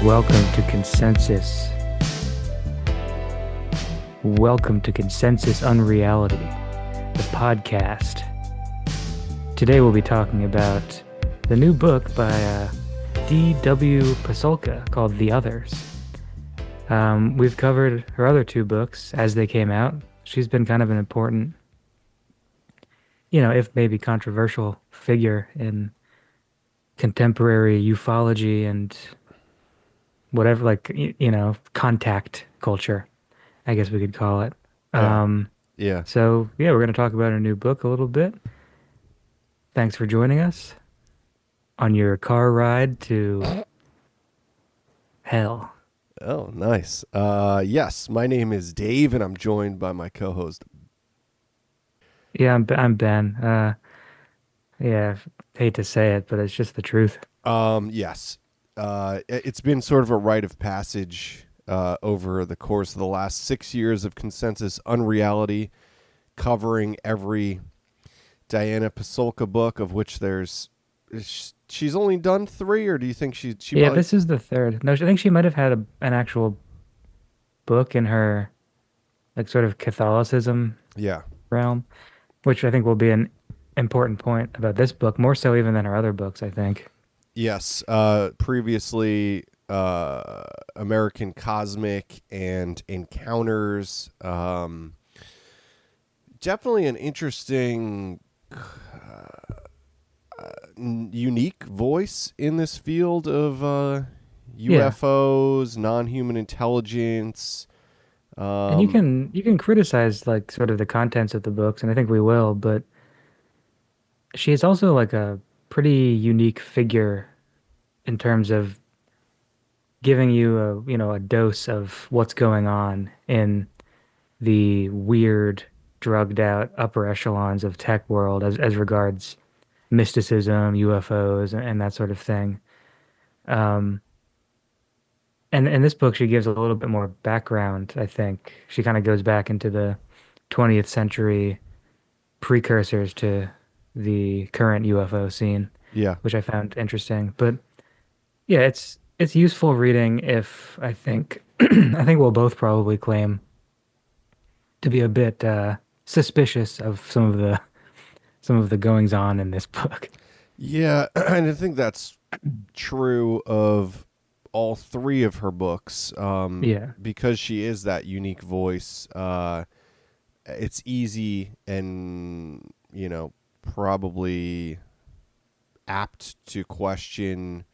Welcome to Consensus. Welcome to Consensus Unreality, the podcast. Today we'll be talking about the new book by D.W. Pasulka called The Others. We've covered her other two books as they came out. She's been kind of an important, if maybe controversial figure in contemporary ufology and whatever, contact culture, I guess we could call it. Yeah. So, we're going to talk about her new book a little bit. Thanks for joining us on your car ride to hell. Oh, nice. Yes, my name is Dave, and I'm joined by my co-host. Yeah, I'm Ben. Hate to say it, but it's just the truth. Yes. It's been sort of a rite of passage over the course of the last 6 years of Consensus Unreality, covering every Diana Pasulka book, of which she's only done 3, or do you think she Yeah, probably... this is the third. No, I think she might have had an actual book in her, sort of Catholicism Yeah. realm, which I think will be an important point about this book, more so even than her other books, I think. Yes. Previously, American Cosmic and Encounters. Definitely an interesting, unique voice in this field of UFOs, non-human intelligence. And you can criticize sort of the contents of the books, and I think we will, but she is also a pretty unique figure in terms of giving you a dose of what's going on in the weird, drugged out upper echelons of tech world as regards mysticism, UFOs, and that sort of thing. Um, and in this book, she gives a little bit more background, I think. She kind of goes back into the 20th century precursors to the current UFO scene, Yeah. which I found interesting. But yeah, it's useful reading if I think I think we'll both probably claim to be a bit suspicious of some of the goings on in this book. Yeah, and I think that's true of all 3 of her books. Yeah. Because she is that unique voice. It's easy and, probably apt to question,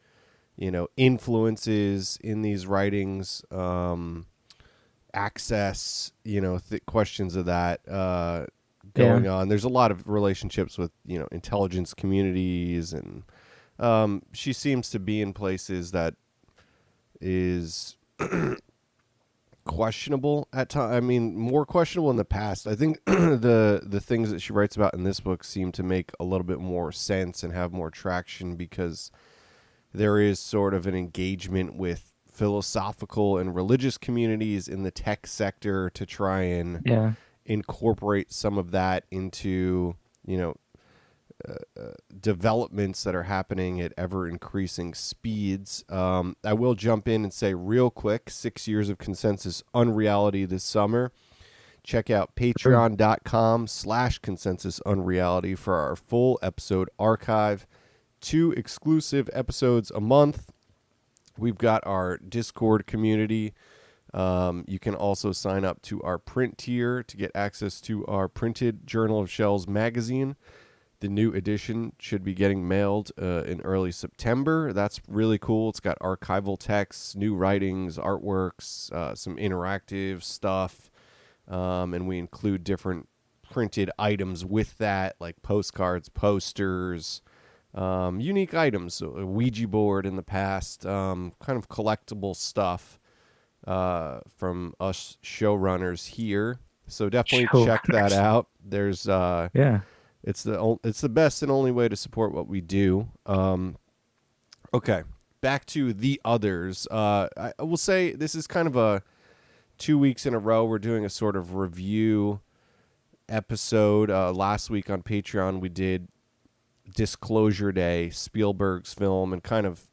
influences in these writings, access, questions of that going Yeah. on. There's a lot of relationships with, intelligence communities, and she seems to be in places that is questionable at times. I mean, more questionable in the past. I think the things that she writes about in this book seem to make a little bit more sense and have more traction because there is sort of an engagement with philosophical and religious communities in the tech sector to try and Yeah. incorporate some of that into, developments that are happening at ever increasing speeds. I will jump in and say real quick, 6 years of Consensus Unreality this summer. Check out patreon.com/consensus unreality for our full episode archive. 2 exclusive episodes a month. We've got our Discord community. You can also sign up to our print tier to get access to our printed Journal of Shells magazine. The new edition should be getting mailed in early September. That's really cool. It's got archival texts, new writings, artworks, some interactive stuff, and we include different printed items with that, like postcards, posters, unique items, a Ouija board in the past, kind of collectible stuff from us showrunners here. So definitely check that out. There's Yeah. It's the best and only way to support what we do. Okay, back to The Others. I will say this is kind of a 2 weeks in a row. We're doing a sort of review episode. Last week on Patreon, we did Disclosure Day, Spielberg's film, and kind of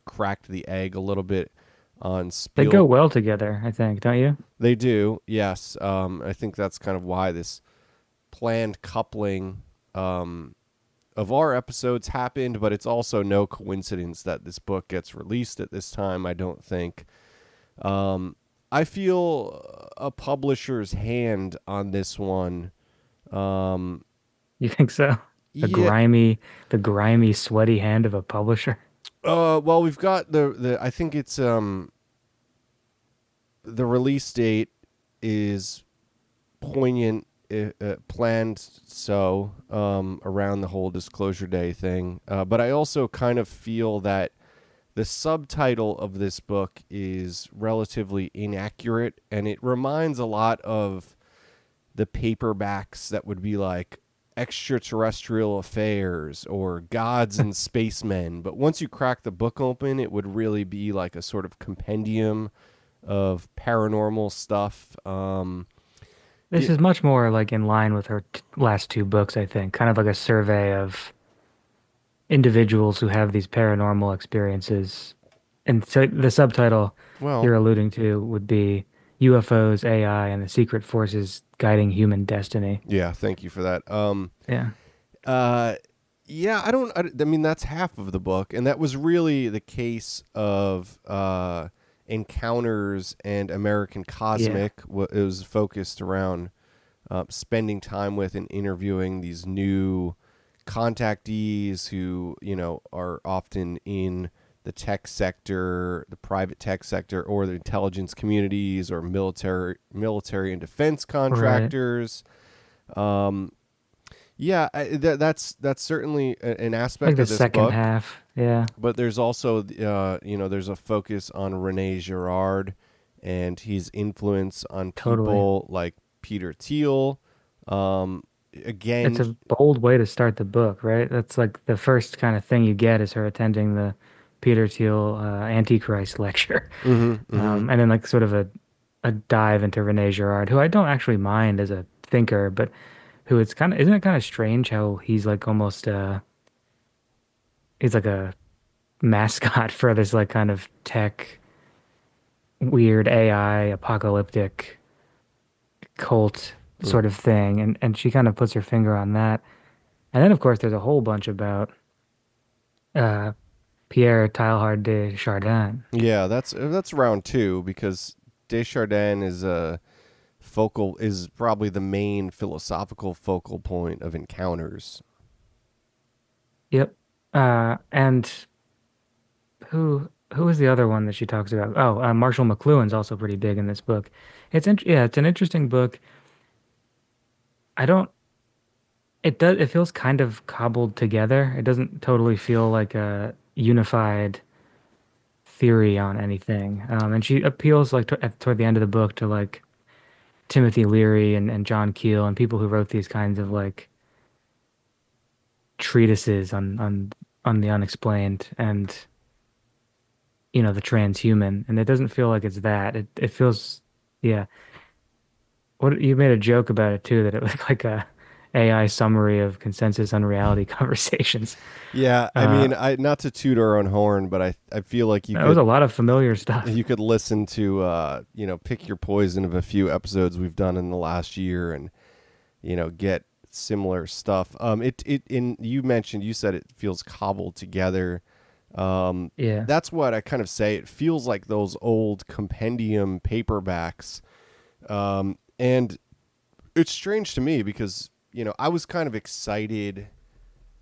cracked the egg a little bit on They go Spiel. well together, I think, don't you? They do, yes. I think that's kind of why this planned coupling of our episodes happened, but it's also no coincidence that this book gets released at this time, I don't think. Um, I feel a publisher's hand on this one. Um, You think so? The yeah. grimy, the grimy, sweaty hand of a publisher. Well, we've got the. I think it's the release date is poignant, planned so around the whole disclosure day thing. But I also kind of feel that the subtitle of this book is relatively inaccurate, and it reminds a lot of the paperbacks that would be like extraterrestrial affairs or gods and spacemen. But once you crack the book open, it would really be like a sort of compendium of paranormal stuff. This is much more like in line with her t last two books, I think. Kind of like a survey of individuals who have these paranormal experiences. And so the subtitle well, you're alluding to would be UFOs, AI, and the secret forces guiding human destiny. yeah, thank you for that. Yeah. Uh, yeah, I mean, that's half of the book, and that was really the case of Encounters and American Yeah. Cosmic. It was focused around spending time with and interviewing these new contactees who are often in the tech sector, the private tech sector, or the intelligence communities, or military and defense Right. contractors. Um, yeah, that's certainly an Like aspect the of this second book, half. Yeah. but there's also there's a focus on Rene Girard and his influence on Totally. people like Peter Thiel. Um, It's again, a bold way to start the book, right? That's like the first kind of thing you get is her attending the Peter Thiel Antichrist lecture. hmm hmm And then like sort of a dive into Rene Girard, who I don't actually mind as a thinker, but who it's kind of, isn't it kind of strange how he's like almost he's like a mascot for this like kind of tech weird AI apocalyptic cult sort of thing, and she kind of puts her finger on that. And then of course there's a whole bunch about uh Pierre Teilhard de Chardin. Yeah, that's round two because Desjardins is a focal is probably the main philosophical focal point of Encounters. Yep. And who is the other one that she talks about? Oh, Marshall McLuhan's also pretty big in this book. Yeah, it's an interesting book. I don't it feels kind of cobbled together. It doesn't totally feel like a unified theory on anything. And she appeals like toward the end of the book to like Timothy Leary and John Keel and people who wrote these kinds of like treatises on the unexplained and the transhuman. And it doesn't feel like it's that. It feels yeah. What you made a joke about it too, that it was like a AI summary of consensus on reality conversations. Yeah, I Uh, mean, I not to toot our own horn, but I feel like that was a lot of familiar stuff. you could listen to pick your poison of a few episodes we've done in the last year and get similar stuff. It in you said it feels cobbled together. Yeah, That's what I kind of say. It feels like those old compendium paperbacks. And it's strange to me because, I was kind of excited.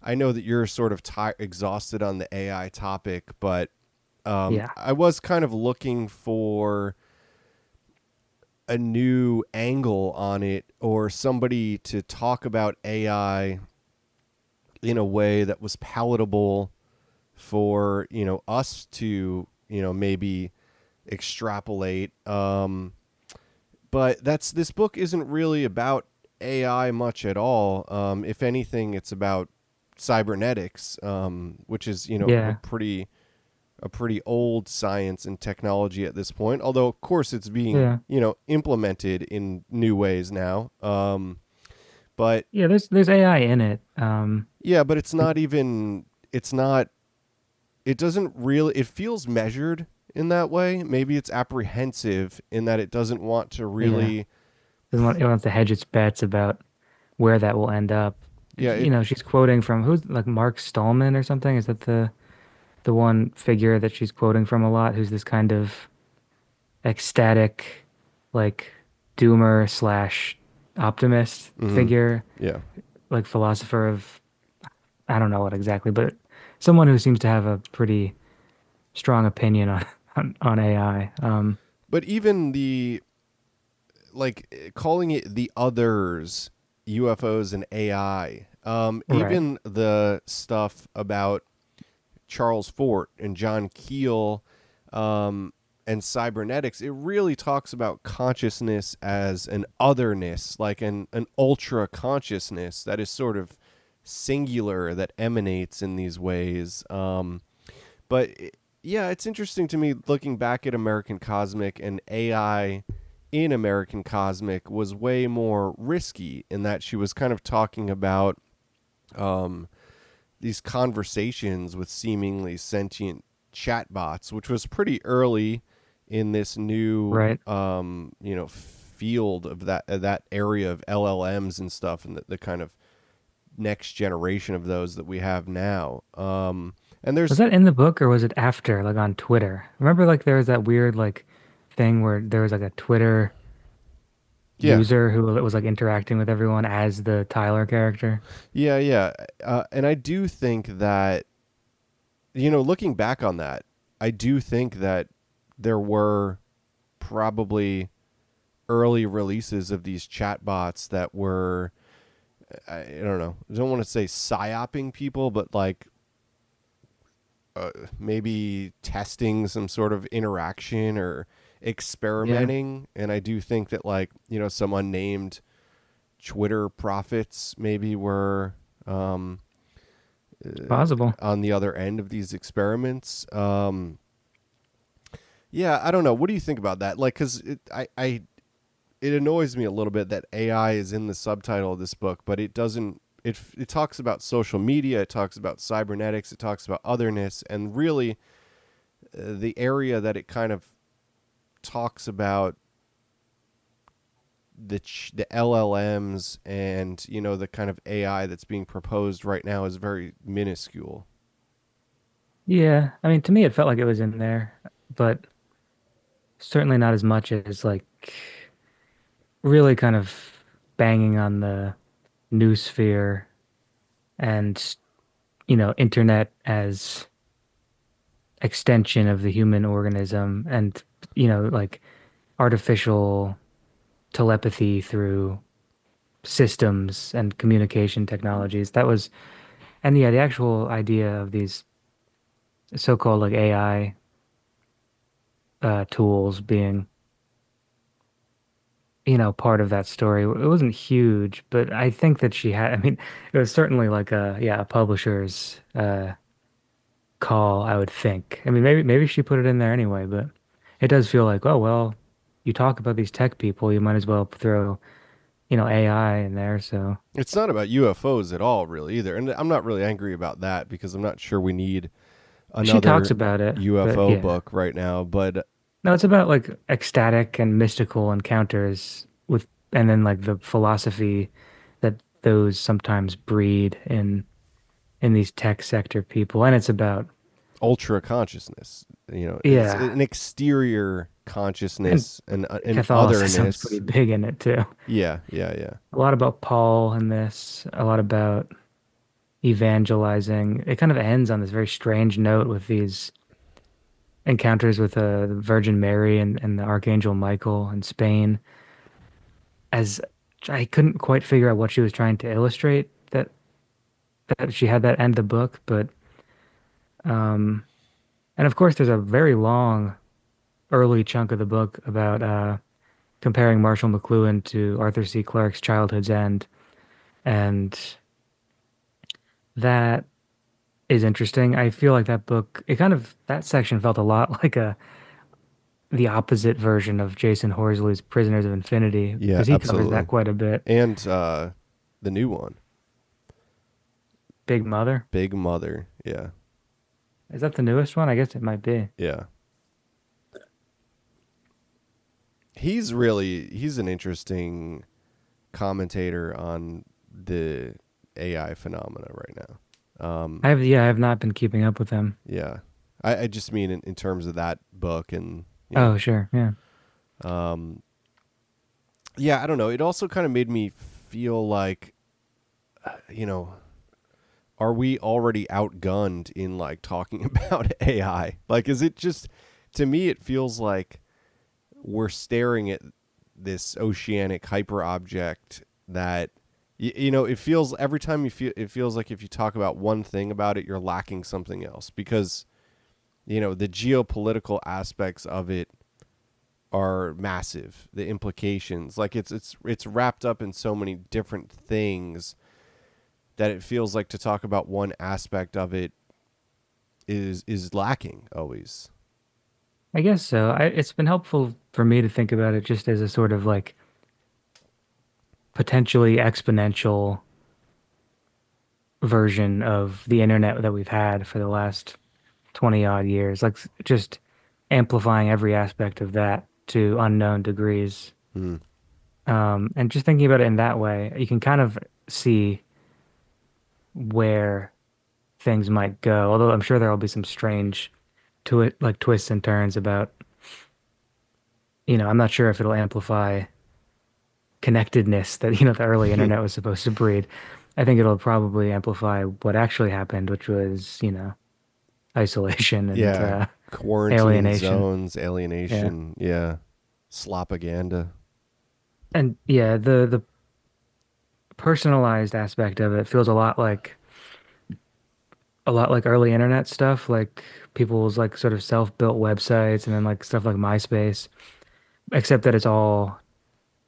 I know that you're sort of exhausted on the AI topic, but yeah, I was kind of looking for a new angle on it or somebody to talk about AI in a way that was palatable for, us to, maybe extrapolate. But this book isn't really about AI much at all. If anything, it's about cybernetics, which is yeah, a pretty old science and technology at this point. Although, of course, it's being yeah, implemented in new ways now. But yeah. There's AI in it. yeah, but it's not even. It's not. It doesn't really. It feels measured. in that way. Maybe it's apprehensive in that it doesn't want to Yeah. really. It wants to hedge its bets about where that will end up. Yeah, You know, she's quoting from who's like Mark Stallman or something. Is that the one figure that she's quoting from a lot? Who's this kind of ecstatic, like doomer slash optimist hmm figure, yeah. like philosopher of I don't know what exactly, but someone who seems to have a pretty strong opinion on on AI. But even the like calling it the others, UFOs and AI. Right. Even the stuff about Charles Fort and John Keel and cybernetics, it really talks about consciousness as an otherness, like an ultra consciousness that is sort of singular, that emanates in these ways. But yeah, it's interesting to me looking back at American Cosmic, and AI in American Cosmic was way more risky in that she was kind of talking about um, these conversations with seemingly sentient chatbots, which was pretty early in this new, Right. field of that area of LLMs and stuff, and the kind of next generation of those that we have now. And Was there's that in the book or was it after, like on Twitter? Remember, like there was that weird like thing where there was like a Twitter yeah, user who was like interacting with everyone as the Tyler character. yeah, and I do think that looking back on that, I do think that there were probably early releases of these chatbots that were I don't know. I don't want to say psyoping people, but like maybe testing some sort of interaction or Yeah, experimenting. And I do think that like some unnamed Twitter prophets maybe were it's possible. on the other end of these experiments. Yeah, I don't know. What do you think about that? Like, because it annoys me a little bit that AI is in the subtitle of this book, but it doesn't. It talks about social media, it talks about cybernetics, it talks about otherness, and really the area that it kind of talks about the LLMs and the kind of AI that's being proposed right now is very minuscule. Yeah, I mean, to me, it felt like it was in there, but certainly not as much as like really kind of banging on the noosphere and, internet as extension of the human organism and, like artificial telepathy through systems and communication technologies. That was, and yeah, the actual idea of these so-called like AI tools being, part of that story. It wasn't huge, but I think that she had, I mean, it was certainly like a publisher's call, I would think. I mean, maybe she put it in there anyway, but it does feel like, oh, well, you talk about these tech people, you might as well throw, AI in there. So It's not about UFOs at all, really, either. And I'm not really angry about that because I'm not sure we need she talks another about it, but UFO yeah. book right now. But No, it's about like ecstatic and mystical encounters with, and then like the philosophy that those sometimes breed in these tech sector people. And it's about, ultra consciousness, it's yeah, an exterior and consciousness and an Catholicism's pretty otherness. big in it too. Yeah, yeah, yeah. A lot about Paul in this, a lot about evangelizing. It kind of ends on this very strange note with these encounters with the Virgin Mary and the Archangel Michael in Spain. As I couldn't quite figure out what she was trying to illustrate that she had that end the book, but um, and of course there's a very long early chunk of the book about comparing Marshall McLuhan to Arthur C. Clarke's Childhood's End, and that is interesting. I feel like that book, it kind of that section felt a lot like a the opposite version of Jason Horsley's Prisoners of Infinity Yeah, because he covers that absolutely. quite a bit. And the new one, Big Mother. Big Mother. Yeah, Is that the newest one? I guess it might be. yeah. he's an interesting commentator on the AI phenomena right now. I have not been keeping up with them. Yeah, I just mean in terms of that book, and Oh, sure. Yeah. um, yeah, I don't know. It also kind of made me feel like, you know, are we already outgunned in like talking about AI? Like, is it just, to me, it feels like we're staring at this oceanic hyper object that, it feels every time it feels like if you talk about one thing about it, you're lacking something else because, the geopolitical aspects of it are massive. The implications, like it's wrapped up in so many different things that it feels like to talk about one aspect of it is lacking always. I guess so. It's been helpful for me to think about it just as a sort of like potentially exponential version of the internet that we've had for the last 20 odd years, like just amplifying every aspect of that to unknown degrees. Hmm. And just thinking about it in that way, you can kind of see where things might go. Although I'm sure there'll be some strange to it, like twists and turns about, I'm not sure if it'll amplify connectedness that, the early internet was supposed to breed. I think it'll probably amplify what actually happened, which was, isolation and Yeah, quarantine alienation. zones, Yeah. alienation. Yeah, slopaganda. And yeah, the personalized aspect of it feels a lot like early internet stuff, like people's like sort of self-built websites and then like stuff like MySpace, except that it's all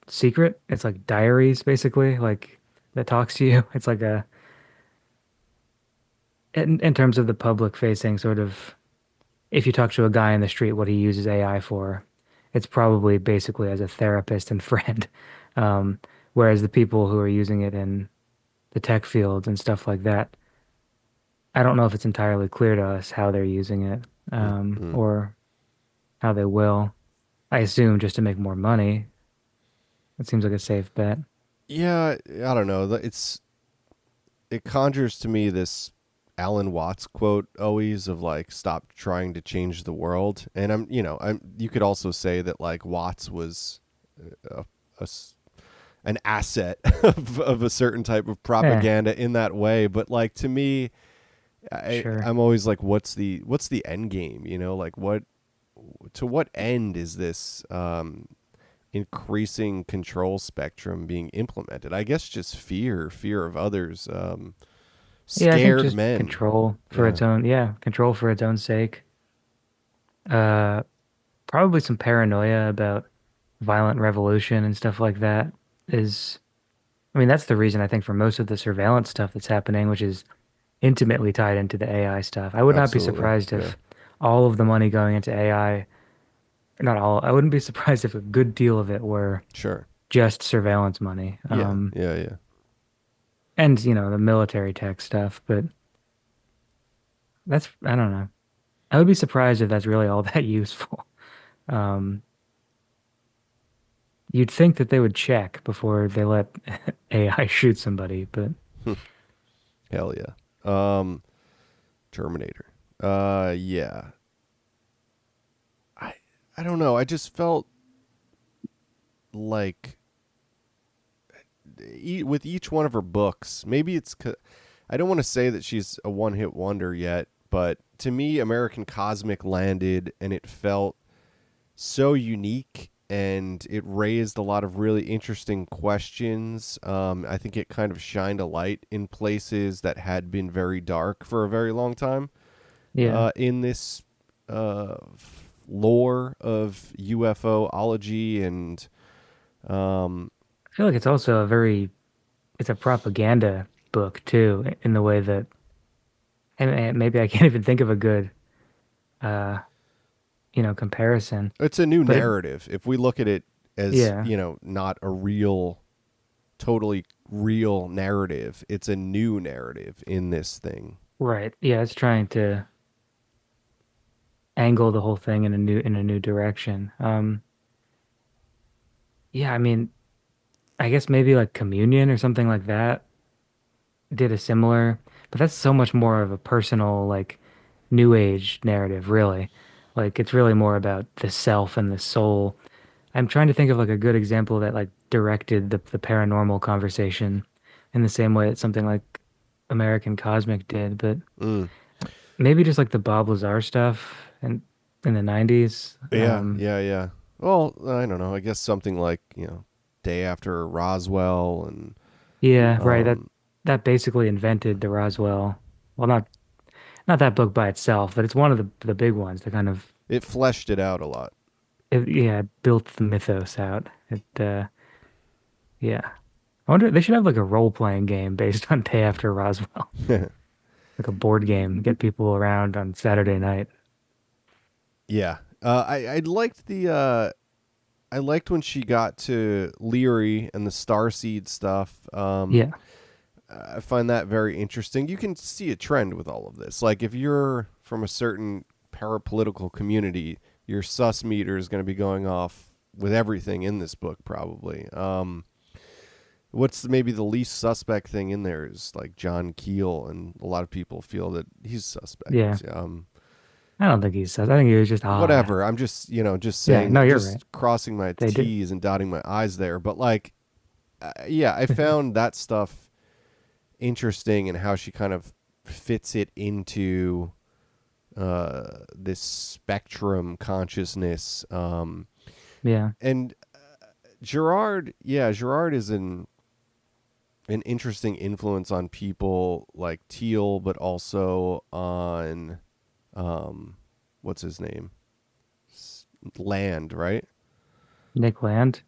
secret. It's like diaries basically, like that talks to you. It's like in terms of the public facing sort of, if you talk to a guy in the street, what he uses AI for, it's probably basically as a therapist and friend. Um, Whereas the people who are using it in the tech fields and stuff like that, I don't know if it's entirely clear to us how they're using it, Mm-hmm. or how they will. I assume just to make more money. It seems like a safe bet. Yeah, I don't know. It conjures to me this Alan Watts quote always of like, "Stop trying to change the world." And you could also say that like Watts was a, a an asset of a certain type of Yeah, propaganda in that way. But like to me, sure. I'm always like, what's the end game? Like to what end is this increasing control spectrum being implemented? I guess just fear of others, Yeah, I think scared just men. control for Yeah, its own, yeah, control for its own sake. Uh, Probably some paranoia about violent revolution and stuff like that is, I mean, that's the reason I think for most of the surveillance stuff that's happening, which is intimately tied into the AI stuff. I would not be absolutely. surprised Yeah, if all of the money going into AI, not all, I wouldn't be surprised if a good deal of it were sure. just surveillance money. Yeah, yeah, yeah. And, the military tech stuff, but I don't know. I would be surprised if that's really all that useful. Um, you'd think that they would check before they let AI shoot somebody, but Hell yeah. Terminator. Yeah. I I don't know. I just felt like with each one of her books, maybe I don't want to say that she's a one-hit wonder yet, but to me American Cosmic landed and it felt so unique and it raised a lot of really interesting questions. I think it kind of shined a light in places that had been very dark for a very long time yeah, in this lore of UFOlogy and um, I feel like it's also it's a propaganda book too, in the way that, and maybe I can't even think of a good, uh, comparison, it's a new but narrative. If we look at it as, yeah, not a real, totally real narrative, it's a new narrative in this thing. right. Yeah, it's trying to angle the whole thing in a new direction. Yeah, I mean, I guess maybe like Communion or something like that did a similar, but that's so much more of a personal, like new age narrative, really. Like it's really more about the self and the soul. I'm trying to think of like a good example that like directed the paranormal conversation in the same way that something like American Cosmic did, but Mm. maybe just like the Bob Lazar stuff and in the 90s. Yeah, yeah, yeah. Well, I don't know. I guess something like, Day After Roswell and Yeah, right. That um that basically invented the Roswell. Well, not that book by itself, but it's one of the big ones that kind of it fleshed it out a lot. yeah, built the mythos out. Yeah. I wonder they should have like a role-playing game based on Day After Roswell. Like a board game, get people around on Saturday night. Yeah. I liked I liked when she got to Leary and the Starseed stuff. Yeah. I find that very interesting. You can see a trend with all of this. Like if you're from a certain parapolitical community, your sus meter is going to be going off with everything in this book, probably. What's maybe the least suspect thing in there is like John Keel, and a lot of people feel that he's Yeah. suspect. I don't think he's I think he was just odd. Whatever. I'm just just Yeah, saying no, that, you're right. just crossing my They did. T's and dotting my I's there. But like, yeah, I found that stuff interesting and how she kind of fits it into this spectrum consciousness. Yeah. And Gerard, yeah, Gerard is an interesting influence on people like Teal, but also on what's his name, Land, right? Nick Land.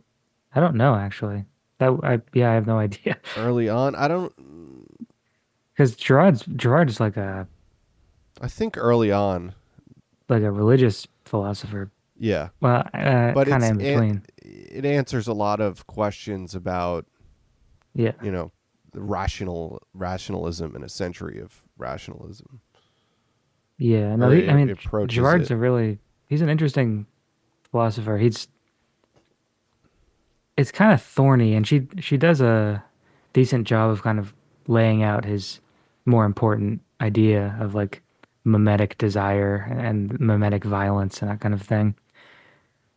I don't know actually. I have no idea. Early on, I don't. Because Gerard's I think early on, like a religious philosopher. yeah, Well, but kind of in between. it answers a lot of questions about Yeah. you know rationalism in a century of rationalism, Yeah. No, or I it mean, approaches Gerard's it. a really he's an interesting philosopher. It's kind of thorny, and she does a decent job of kind of laying out his more important idea of like mimetic desire and mimetic violence and that kind of thing.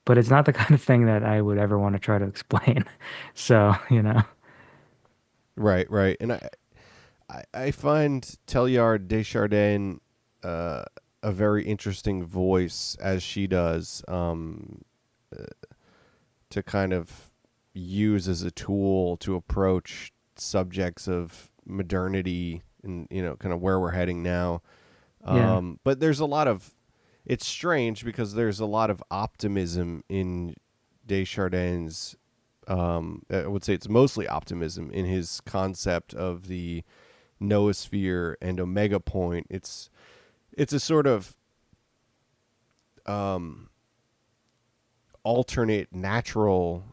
But it's not the kind of thing that I would ever want to try to explain. So, Right, right, and I find Teilhard Deschardins uh, a very interesting voice as she does, to kind of use as a tool to approach subjects of modernity and kind of where we're heading now. yeah, But there's a lot of it's strange because there's a lot of optimism in Deschardins. I would say it's mostly optimism in his concept of the noosphere and omega point. It's a sort of um, alternate natural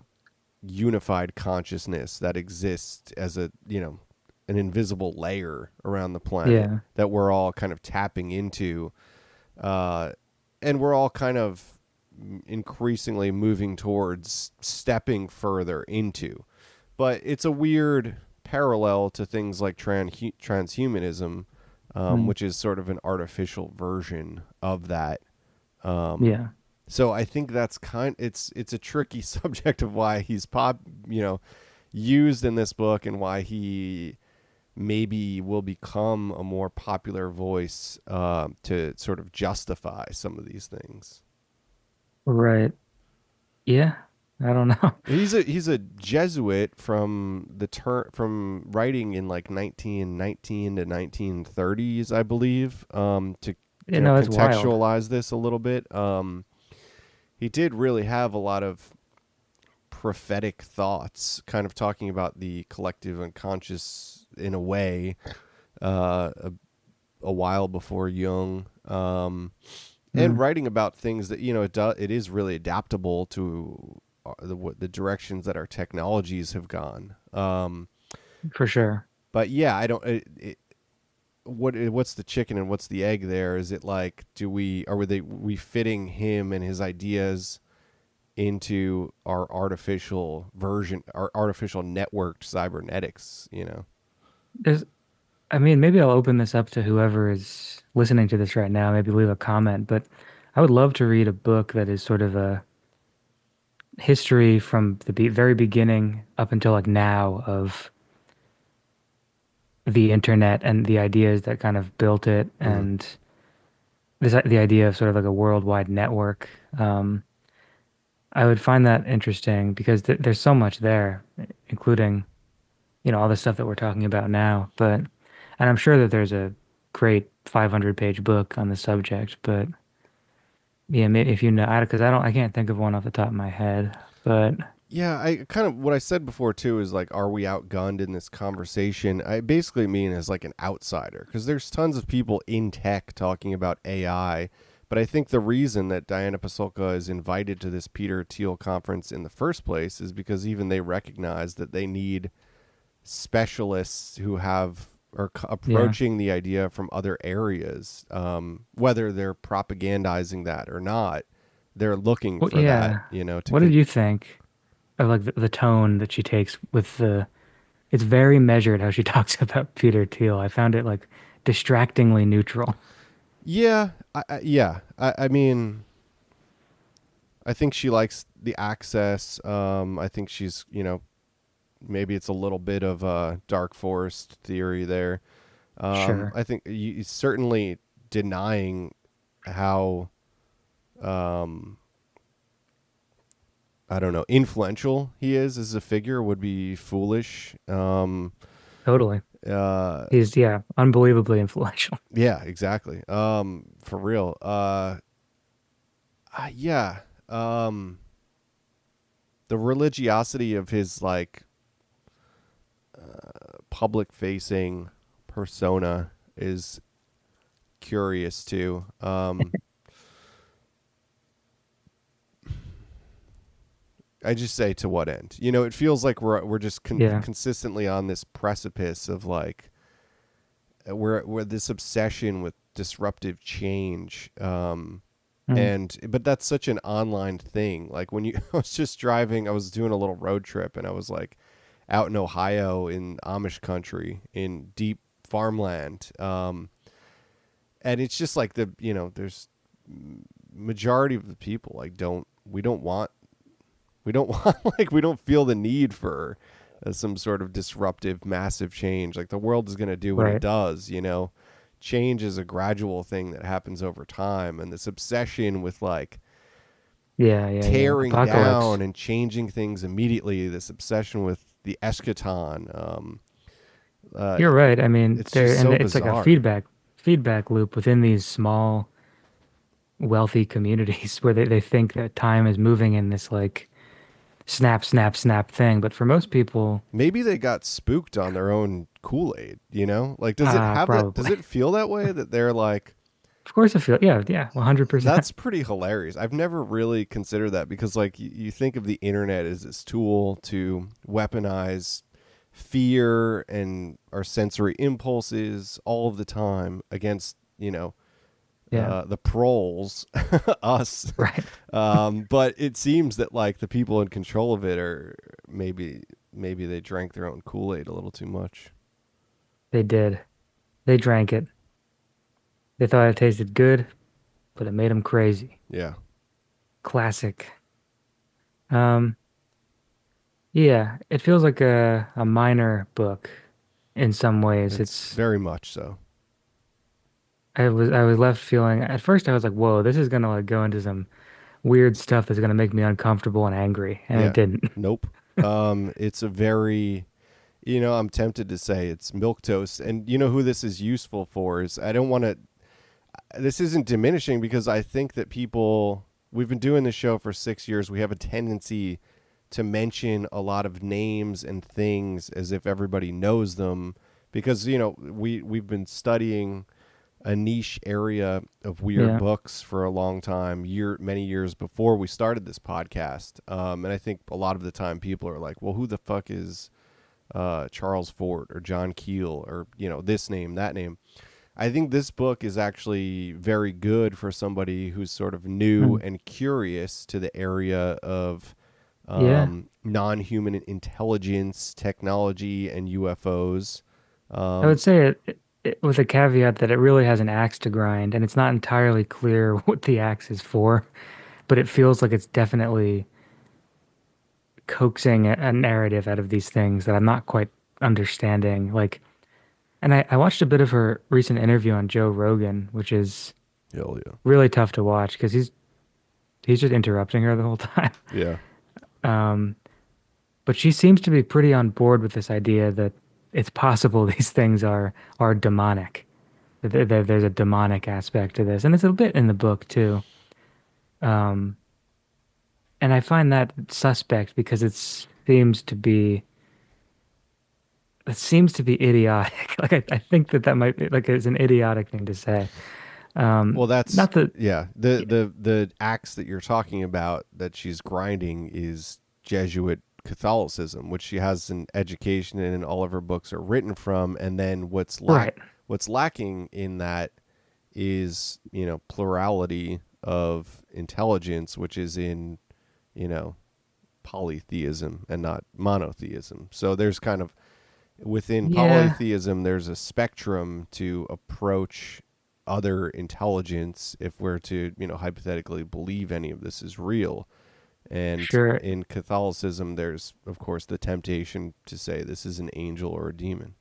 unified consciousness that exists as a an invisible layer around the planet yeah, that we're all kind of tapping into, uh, and we're all kind of increasingly moving towards stepping further into. But it's a weird parallel to things like transhumanism, mm, which is sort of an artificial version of that. Um, yeah, so I think that's it's a tricky subject of why he's used in this book, and why he maybe will become a more popular voice to sort of justify some of these things. right. Yeah, I don't know. He's a Jesuit from writing in like 1919 to 1930s, I believe. To It's wild. contextualize this a little bit, he did really have a lot of prophetic thoughts, kind of talking about the collective unconscious in a way, a while before Jung, and Mm, writing about things that it is really adaptable to the directions that our technologies have gone. for sure. But yeah, I don't. What's the chicken and what's the egg there? Is it like, we fitting him and his ideas into our artificial version, our artificial networked cybernetics, you know. There's, I mean, maybe I'll open this up to whoever is listening to this right now. Maybe leave a comment, but I would love to read a book that is sort of a history from the very beginning up until like now of the internet and the ideas that kind of built it, Mm. and the idea of sort of like a worldwide network. I would find that interesting because there's so much there, including, all the stuff that we're talking about now. And I'm sure that there's a great 500-page book on the subject, but yeah, maybe if you know, because I can't think of one off the top of my head, but Yeah, I kind of what I said before too is like, are we outgunned in this conversation? I basically mean as like an outsider because there's tons of people in tech talking about AI, but I think the reason that Diana Pasulka is invited to this Peter Thiel conference in the first place is because even they recognize that they need specialists who are yeah. approaching the idea from other areas, whether they're propagandizing that or not. They're looking Well, for that, yeah. to What did you think of like the tone that she takes with it's very measured how she talks about Peter Thiel. I found it like distractingly neutral. Yeah, I mean, I think she likes the access. I think she's, maybe it's a little bit of a dark forest theory there. Sure. I think certainly denying how, um, I don't know, influential he is as a figure would be foolish. Totally. Uh, He's, yeah, unbelievably influential. yeah, exactly. For real. Yeah. The religiosity of his like public facing persona is curious too. I just say to what end? It feels like we're just Yeah. consistently on this precipice of like we're this obsession with disruptive change. Mm. But that's such an online thing. Like when you I was just driving, I was doing a little road trip and I was like out in Ohio in Amish country in deep farmland. And it's just like there's majority of the people like we don't want like we don't feel the need for some sort of disruptive massive change. Like the world is going to do what it Right. does. Change is a gradual thing that happens over time, and this obsession with like Yeah, yeah, yeah. tearing Apocalypse. down and changing things immediately, this obsession with the eschaton, uh, You're right. I mean, it's there just and so it's like a bizarre. feedback loop within these small wealthy communities where they think that time is moving in this like snap, snap, snap thing. But for most people, Maybe they got spooked on their own Kool-Aid. Like does it have that does probably. it feel that way that they're like Of course I feel, yeah, yeah, 100%. that's pretty hilarious. I've never really considered that because like you think of the internet as this tool to weaponize fear and our sensory impulses all of the time against, Yeah, the proles, us. right. But it seems that like the people in control of it are maybe they drank their own Kool-Aid a little too much. They did. They drank it. They thought it tasted good, but it made them crazy. Yeah, Classic. Um, yeah, it feels like a minor book in some ways. it's It's very much so. I was left feeling at first I was like, whoa, this is gonna like go into some weird stuff that's gonna make me uncomfortable and angry, and it Yeah. didn't. Nope. It's a very, I'm tempted to say it's milk toast. And you know who this is useful for is I don't want to, this isn't diminishing because I think that we've been doing this show for 6 years. We have a tendency to mention a lot of names and things as if everybody knows them because, we've been studying a niche area of weird Yeah, books for a long time, many years before we started this podcast. And I think a lot of the time people are like, well, who the fuck is Charles Fort or John Keel or this name, that name? I think this book is actually very good for somebody who's sort of new Mm. and curious to the area of Yeah. non-human intelligence, technology, and UFOs. I would Um, say with a caveat that it really has an axe to grind, and it's not entirely clear what the axe is for, but it feels like it's definitely coaxing a narrative out of these things that I'm not quite understanding. Like, and I watched a bit of her recent interview on Joe Rogan, which is hell yeah, really tough to watch because he's just interrupting her the whole time. yeah, Um, but she seems to be pretty on board with this idea that it's possible these things are demonic. That there's a demonic aspect to this, and it's a bit in the book too. Um, and I find that suspect because it seems to be idiotic. Like I think that might be like it's an idiotic thing to say. well, that's Not that, yeah. The axe that you're talking about that she's grinding is Jesuit Catholicism, which she has an education in, and all of her books are written from. And then right. what's lacking in that is plurality of intelligence, which is in you know polytheism and not monotheism. So there's kind of within Yeah, polytheism, there's a spectrum to approach other intelligence if we're to, hypothetically believe any of this is real. And sure. in Catholicism, there's, of course, the temptation to say this is an angel or a demon.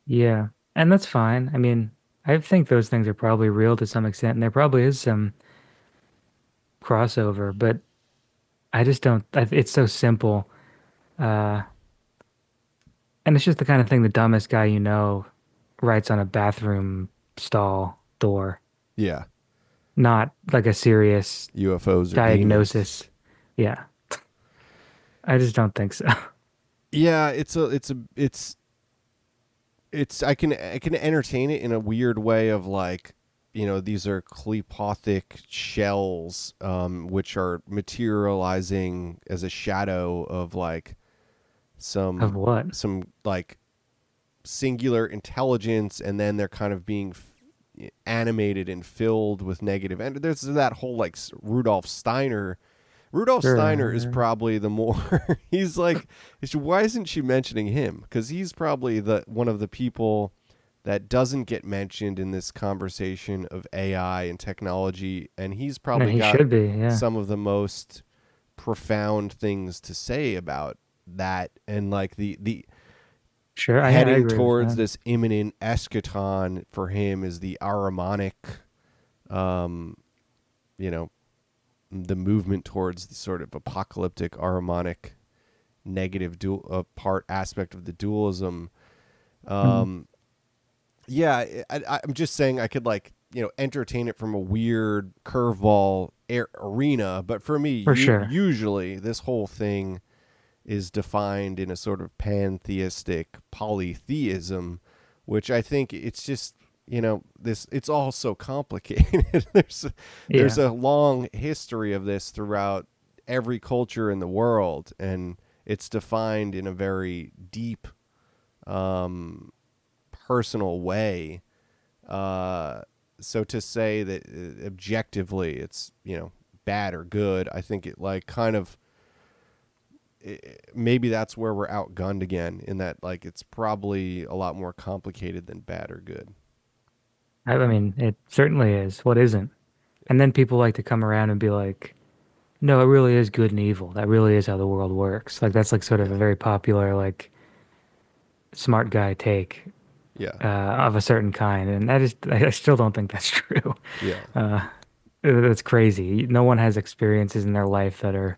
Yeah. And that's fine. I mean, I think those things are probably real to some extent, and there probably is some crossover, but I just don't, it's so simple. Uh, and it's just the kind of thing the dumbest guy you know writes on a bathroom stall door, Yeah, not like a serious UFOs or demons. diagnosis. Yeah. I just don't think so. Yeah, it's I can entertain it in a weird way of like these are clepothic shells which are materializing as a shadow of like Of what? some like singular intelligence, and then they're kind of being animated and filled with negative, and there's that whole like Rudolf Steiner is Sure. probably the more he's like, why isn't she mentioning him? Because he's probably the one of the people that doesn't get mentioned in this conversation of AI and technology, and he's And probably he got should be, yeah. some of the most profound things to say about that, and like the Sure. I heading agree with towards that. this imminent eschaton for him is the Ahrimanic, um, you know, the movement towards the sort of apocalyptic Ahrimanic negative part aspect of the dualism. Mm, Um, yeah, I'm just saying I could like entertain it from a weird curveball arena, but for me, for sure. usually this whole thing is defined in a sort of pantheistic polytheism, which I think it's just this it's all so complicated. There's Yeah. a long history of this throughout every culture in the world, and it's defined in a very deep, um, personal way. Uh, so to say that objectively it's bad or good, I think it like kind of maybe that's where we're outgunned again, in that like it's probably a lot more complicated than bad or good. I mean, it certainly is. What isn't? And then people like to come around and be like, no, it really is good and evil. That really is how the world works. Like that's like sort of Yeah, a very popular, like smart guy take yeah, of a certain kind. And that is, I still don't think that's true. yeah, Uh, that's crazy. No one has experiences in their life that are,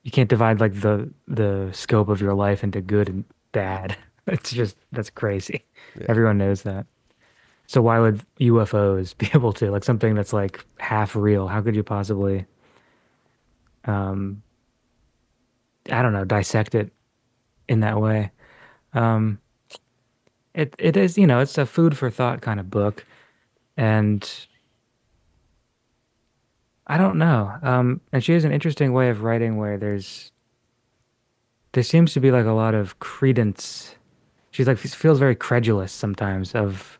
you can't divide like the scope of your life into good and bad. It's just, that's crazy. yeah. Everyone knows that. So why would UFOs be able to, like something that's like half real? How could you possibly, um, I don't know, dissect it in that way? Um, it is, it's a food for thought kind of book, and I don't know. And she has an interesting way of writing where there seems to be like a lot of credence. she's like feels very credulous sometimes of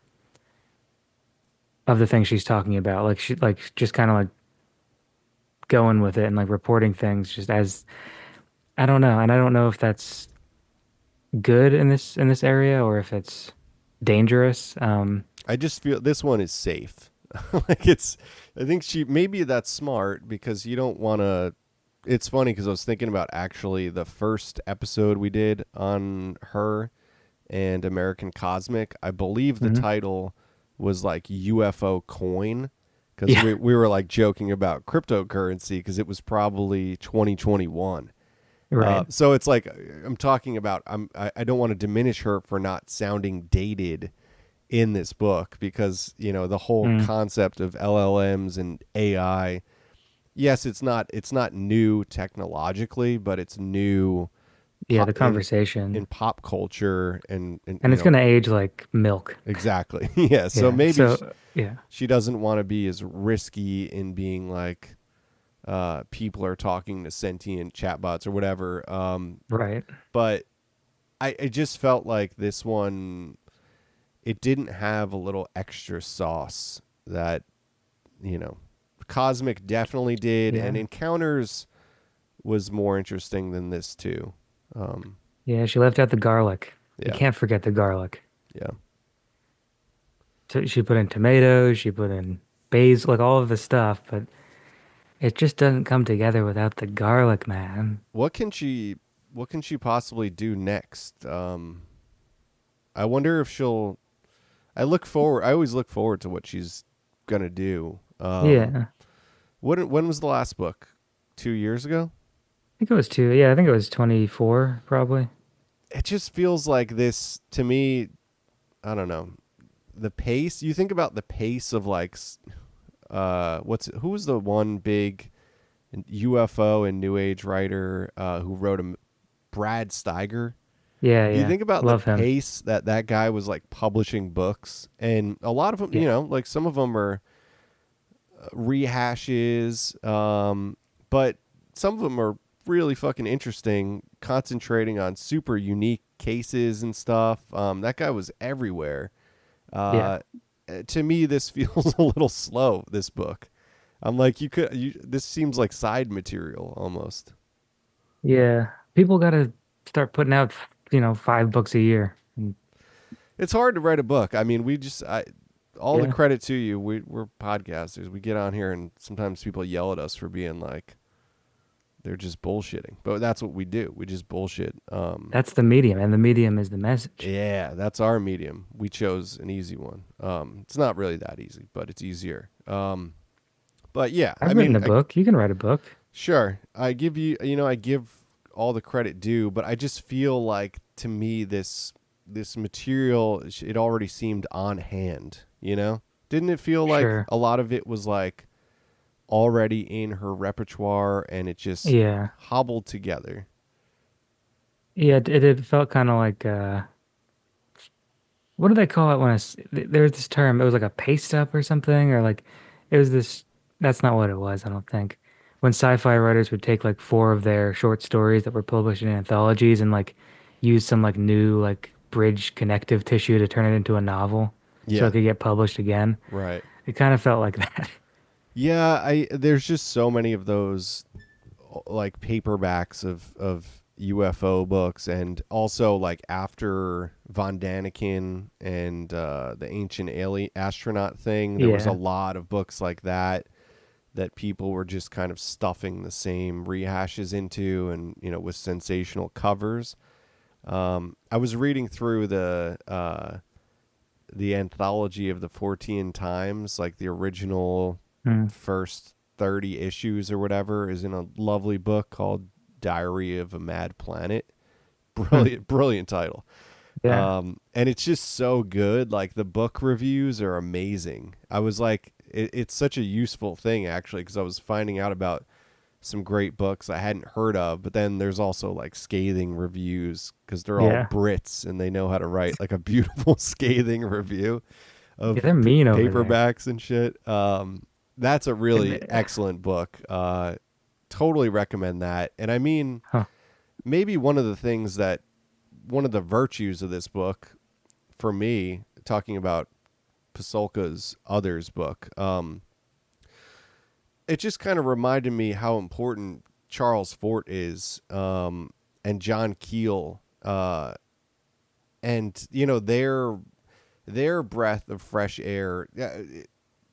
the things she's talking about. Like she like just kind of like going with it and like reporting things just as I don't know. And I don't know if that's good in this area or if it's dangerous. I just feel this one is safe. Like it's, I think maybe that's smart because you don't want to. It's funny because I was thinking about actually the first episode we did on her and American Cosmic. I believe the mhm. title was like UFO coin because Yeah, we were like joking about cryptocurrency because it was probably 2021. right. So it's like I'm talking about. I don't want to diminish her for not sounding dated in this book because the whole Mm. concept of LLMs and AI. Yes, it's not new technologically, but it's new Yeah, the in conversation. pop culture and And it's gonna age like milk. exactly. Yeah, so Yeah. maybe So yeah. she doesn't want to be as risky in being like people are talking to sentient chatbots or whatever. Right. But I just felt like this one, it didn't have a little extra sauce that you know Cosmic definitely did, and Yeah. Encounters was more interesting than this too. Um, Yeah, she left out the garlic. You yeah, can't forget the garlic. yeah. So she put in tomatoes, she put in basil, like all of the stuff, but it just doesn't come together without the garlic, man. What can she possibly do next? I wonder if she'll. I always look forward to what she's gonna do. Yeah. When was the last book? 2 years ago. I think it was two. Yeah, I think it was 24, probably. It just feels like this to me. I don't know the pace. You think about the pace of like, who was the one big UFO and New Age writer who wrote a Brad Steiger. Yeah, You yeah. think about the Love him. pace that guy was like publishing books, and a lot of them, Yeah. like some of them are rehashes, but some of them are really fucking interesting, concentrating on super unique cases and stuff. That guy was everywhere. Yeah. Uh, to me, this feels a little slow. This book, I'm like, this seems like side material almost. Yeah. People gotta start putting out, 5 books a year. It's hard to write a book. I mean, all the Yeah. credit to you. We're podcasters. We get on here and sometimes people yell at us for being like they're just bullshitting. But that's what we do. We just bullshit. That's the medium, and the medium is the message. Yeah, that's our medium. We chose an easy one. It's not really that easy, but it's easier. But yeah, I I've written mean, a book. You can write a book. sure. I give all the credit due, but I just feel like to me this material, it already seemed on hand. Didn't it feel like Sure. a lot of it was like already in her repertoire and it just Yeah. hobbled together? Yeah, it felt kind of like what do they call it when there's this term, it was like a paste up or something, or like it was this that's not what it was, I don't think. When sci-fi writers would take like four of their short stories that were published in anthologies and like use some like new like bridge connective tissue to turn it into a novel so it Yeah, could get published again. right. It kind of felt like that. Yeah, I there's just so many of those like paperbacks of UFO books, and also like after Von Daniken and the ancient alien astronaut thing, there was a Yeah. lot of books like that people were just kind of stuffing the same rehashes into, and with sensational covers. I was reading through the anthology of the 14 times, like the original Mm. first 30 issues or whatever, is in a lovely book called Diary of a Mad Planet. Hmm. Brilliant, brilliant title. Yeah. And it's just so good. Like the book reviews are amazing. I was like, it's such a useful thing actually, because I was finding out about some great books I hadn't heard of, but then there's also like scathing reviews because they're all Yeah. Brits and they know how to write like a beautiful scathing review Yeah, of they're mean over there. paperbacks and shit. That's a really And excellent book. Totally recommend that. And I mean, huh. maybe one of the things that one of the virtues of this book for me, talking about Pasulka's Others book, it just kind of reminded me how important Charles Fort is, and John Keel, and their breath of fresh air. Yeah,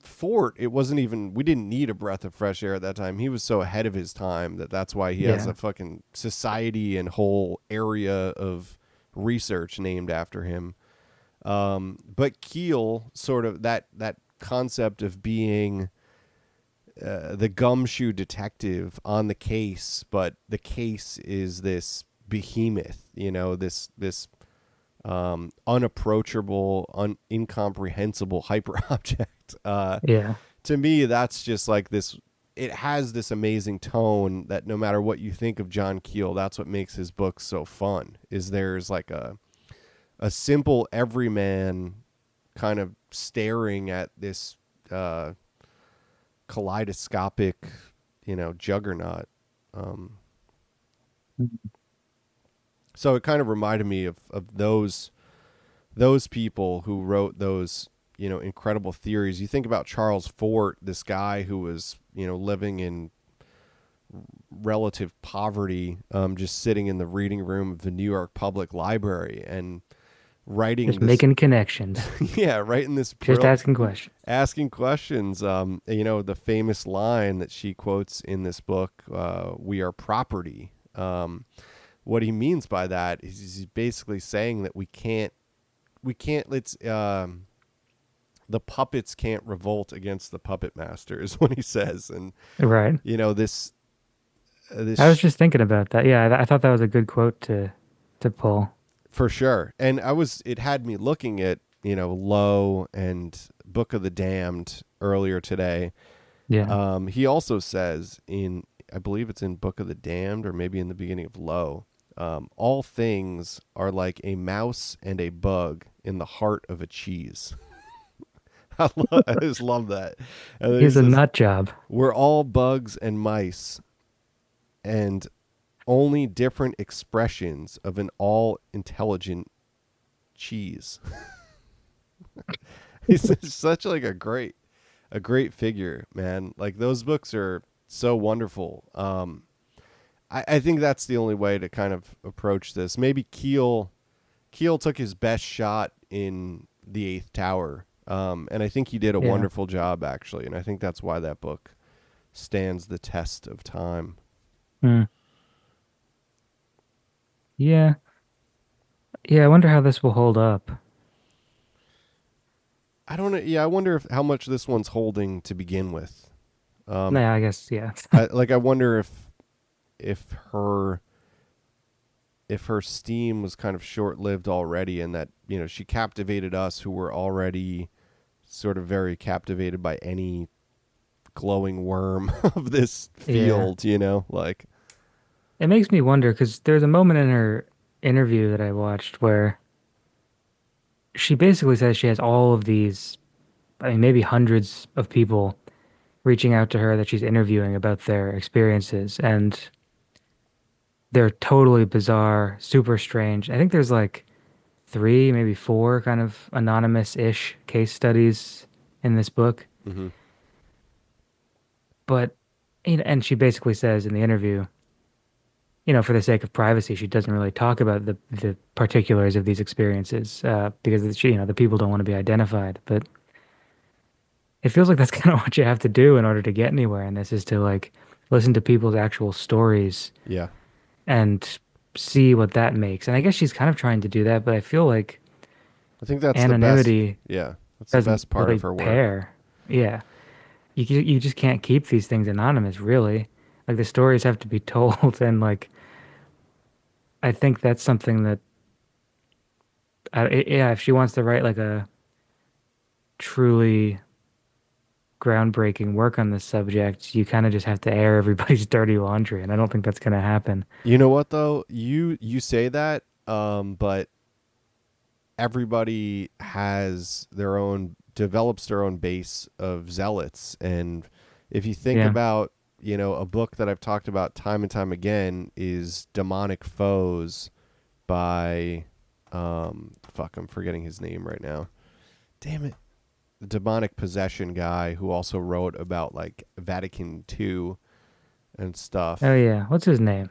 Fort, it wasn't even, we didn't need a breath of fresh air at that time. He was so ahead of his time that's why he has Yeah. a fucking society and whole area of research named after him. But Keel, sort of that concept of being the gumshoe detective on the case, but the case is this behemoth, this unapproachable, incomprehensible hyper object. Yeah. To me, that's just like this. It has this amazing tone that no matter what you think of John Keel, that's what makes his books so fun. Is there's like a simple everyman kind of staring at this kaleidoscopic, juggernaut. Um, so it kind of reminded me of those people who wrote those, incredible theories. You think about Charles Fort, this guy who was, living in relative poverty, just sitting in the reading room of the New York Public Library and writing Just this. making connections. Yeah, writing this Just asking questions. asking questions. The famous line that she quotes in this book, "We are property." What he means by that is he's basically saying that let's the puppets can't revolt against the puppet master is what he says. And Right. this I was just thinking about that. Yeah, I thought that was a good quote to pull. for sure. And it had me looking at, Low and Book of the Damned earlier today. Yeah. He also says I believe it's in Book of the Damned or maybe in the beginning of Low, all things are like a mouse and a bug in the heart of a cheese. I just love that. And then he He's a says, nut job. we're all bugs and mice, and only different expressions of an all intelligent cheese. He's such like a great figure, man. Like those books are so wonderful. I think that's the only way to kind of approach this. Maybe Keel took his best shot in The Eighth Tower, and I think he did a Yeah. wonderful job actually. And I think that's why that book stands the test of time. Hmm. Yeah. Yeah, I wonder how this will hold up. I don't know. Yeah, I wonder how much this one's holding to begin with. Yeah, I guess, yeah. I wonder if her steam was kind of short lived already, and that she captivated us who were already sort of very captivated by any glowing worm of this Yeah. field. Like It makes me wonder because there's a moment in her interview that I watched where she basically says she has all of these, I mean, maybe hundreds of people reaching out to her that she's interviewing about their experiences, and they're totally bizarre, super strange. I think there's like three, maybe four kind of anonymous-ish case studies in this book. mm-hmm. But, and she basically says in the interview, for the sake of privacy, she doesn't really talk about the particulars of these experiences because she, the people don't want to be identified. But it feels like that's kind of what you have to do in order to get anywhere. And this is to like listen to people's actual stories Yeah, and see what that makes. And I guess she's kind of trying to do that, but I feel like I think that's the best. anonymity Yeah, that's the doesn't best part really of her work. pair. Yeah. You just can't keep these things anonymous, really. Like the stories have to be told, and like I think that's something that, yeah, if she wants to write like a truly groundbreaking work on this subject, you kind of just have to air everybody's dirty laundry, and I don't think that's gonna happen. You know what though? You say that, but everybody has develops their own base of zealots. And if you think Yeah, about, a book that I've talked about time and time again is Demonic Foes, by fuck, I'm forgetting his name right now. Damn it. The demonic possession guy who also wrote about like Vatican II and Oh stuff. yeah, what's his name?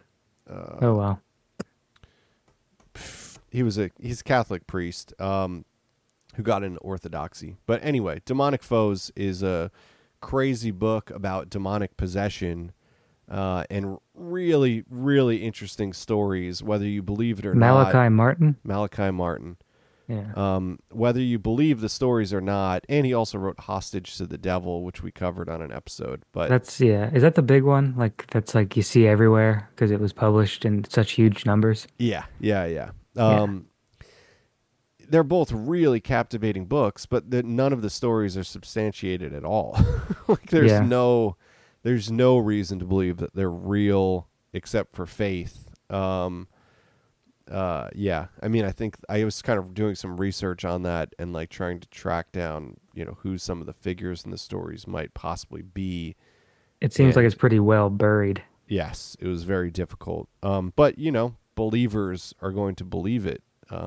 Oh Uh, well. he's a Catholic priest who got into Orthodoxy. But anyway, Demonic Foes is a crazy book about demonic possession and really, really interesting stories, whether you believe it or not. Malachi Martin? Malachi Martin. Yeah. Whether you believe the stories or not, and he also wrote Hostage to the Devil, which we covered on an episode. But That's yeah. Is that the big one? Like that's like you see everywhere because it was published in such huge numbers? yeah, yeah, yeah. Yeah. They're both really captivating books, but none of the stories are substantiated at all. Like Yeah. there's no reason to believe that they're real except for faith. Yeah, I mean, I think I was kind of doing some research on that and like trying to track down, who some of the figures in the stories might possibly be. It seems like And it's pretty well buried. yes, it was very difficult. But believers are going to believe it. That's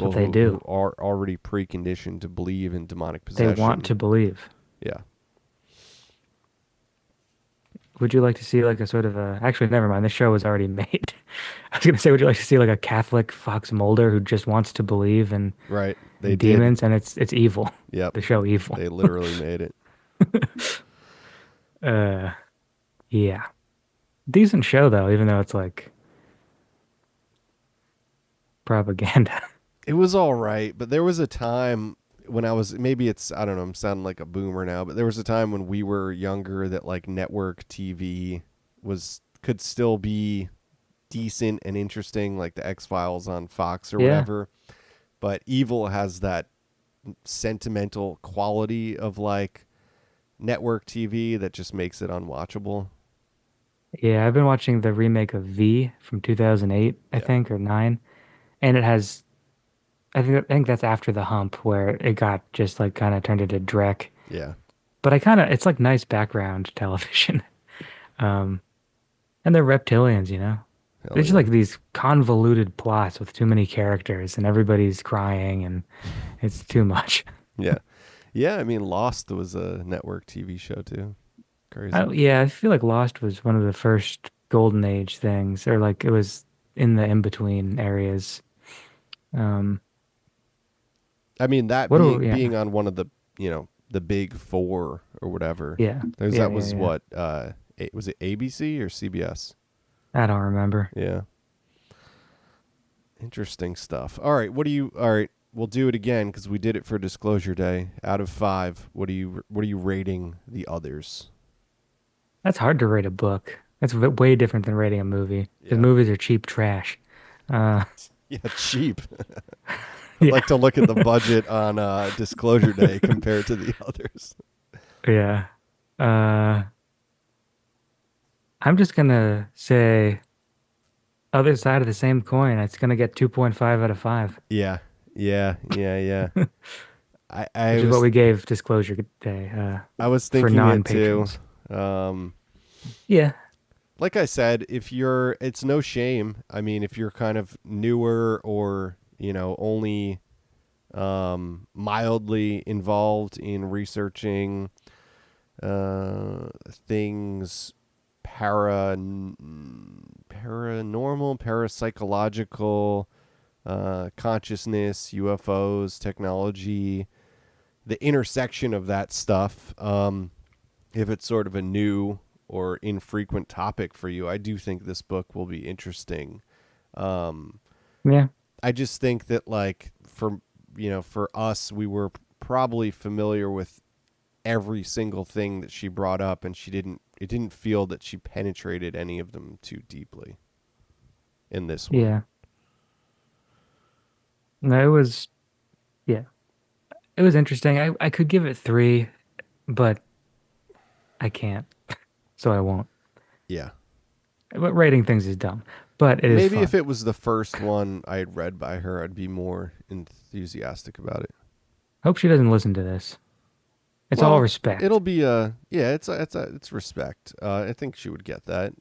what People they who do. are already preconditioned to believe in demonic They want possession. to believe. Yeah. Would you like to see like a sort of a actually never mind, the show was already made. I was gonna say, would you like to see like a Catholic Fox Mulder who just wants to believe Right. They in did. demons and it's evil. Yep. The show evil. They literally made it. Uh yeah. Decent show though, even though it's like propaganda. It was all right, but there was a time when maybe I don't know, I'm sounding like a boomer now, but there was a time when we were younger that like network TV could still be decent and interesting, like the X-Files on Fox or Yeah. whatever. But evil has that sentimental quality of like network TV that just makes it unwatchable. Yeah, I've been watching the remake of V from 2008, I Yeah. think, or 9, and it has I think that's after the hump where it got just like kind of turned into dreck. Yeah. But it's like nice background television. Um, and they're reptilians, you know. Hell It's just yeah. like these convoluted plots with too many characters and everybody's crying and it's too much. Yeah. Yeah, I mean Lost was a network TV show too. Crazy. Yeah, I feel like Lost was one of the first golden age things, or like it was in the in-between areas. Um, I mean that what do being yeah, on one of the big four or whatever. yeah, There's yeah, that yeah, was yeah. what was it ABC or CBS? I don't remember. Yeah. Interesting stuff. All right, we'll do it again because we did it for Disclosure Day. Out of 5, what are you rating the others? That's hard to rate a book. That's way different than rating a movie because Yeah. movies are cheap trash. Uh, Yeah, cheap. I'd yeah, like to look at the budget on Disclosure Day compared to the others. yeah. Uh, I'm just gonna say other side of the same coin. It's gonna get 2.5 out of 5, Yeah. Yeah, yeah, yeah. which is what we gave Disclosure Day I was for thinking it too. non-patrons. Um Yeah, like I said, it's no shame. I mean, if you're kind of newer or, only mildly involved in researching things paranormal, parapsychological, consciousness, UFOs, technology, the intersection of that stuff. If it's sort of a new or infrequent topic for you, I do think this book will be interesting. Um, yeah, I just think that like for us, we were probably familiar with every single thing that she brought up, and it didn't feel that she penetrated any of them too deeply in this one. yeah. No, it was yeah, it was interesting. I could give it 3, but I can't, so I won't. Yeah. But rating things is dumb, but it is Maybe if fun. it was the first one I had read by her, I'd be more enthusiastic about it. Hope she doesn't listen to this. It's all Well, it'll respect. be yeah, it's respect. I think she would get that.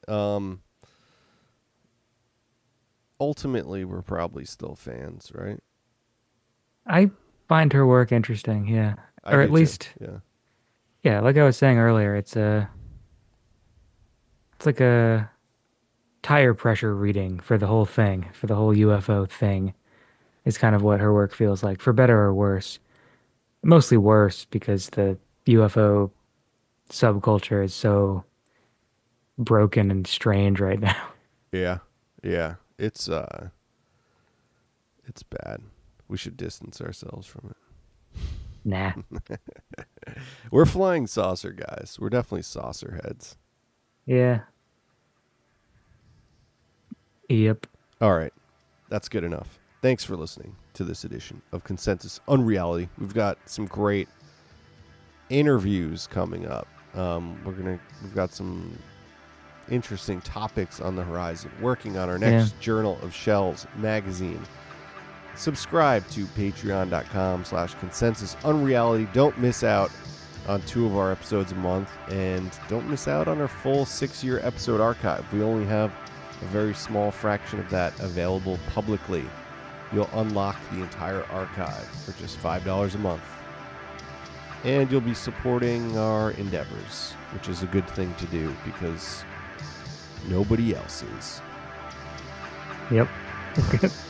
ultimately we're probably still fans, right? I find her work interesting, yeah. I Or do at too. least, Yeah. yeah, like I was saying earlier, it's like a tire pressure reading for the whole thing, for the whole UFO thing. Is kind of what her work feels like, for better or worse. Mostly worse because the UFO subculture is so broken and strange right now. Yeah. Yeah. It's bad. We should distance ourselves from Nah. it. We're flying saucer guys. We're definitely saucer heads. Yeah. Yep. All right. That's good enough. Thanks for listening to this edition of Consensus Unreality. We've got some great interviews coming up. We've got some interesting topics on the horizon. Working on our Yeah. next Journal of Shells magazine. Subscribe to patreon.com/consensus unreality. Don't miss out on 2 of our episodes a month, and don't miss out on our full 6-year episode archive. We only have a very small fraction of that available publicly. You'll unlock the entire archive for just $5 a month. And you'll be supporting our endeavors, which is a good thing to do because nobody else is. Yep.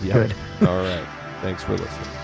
Yep. Good. All right. Thanks for listening.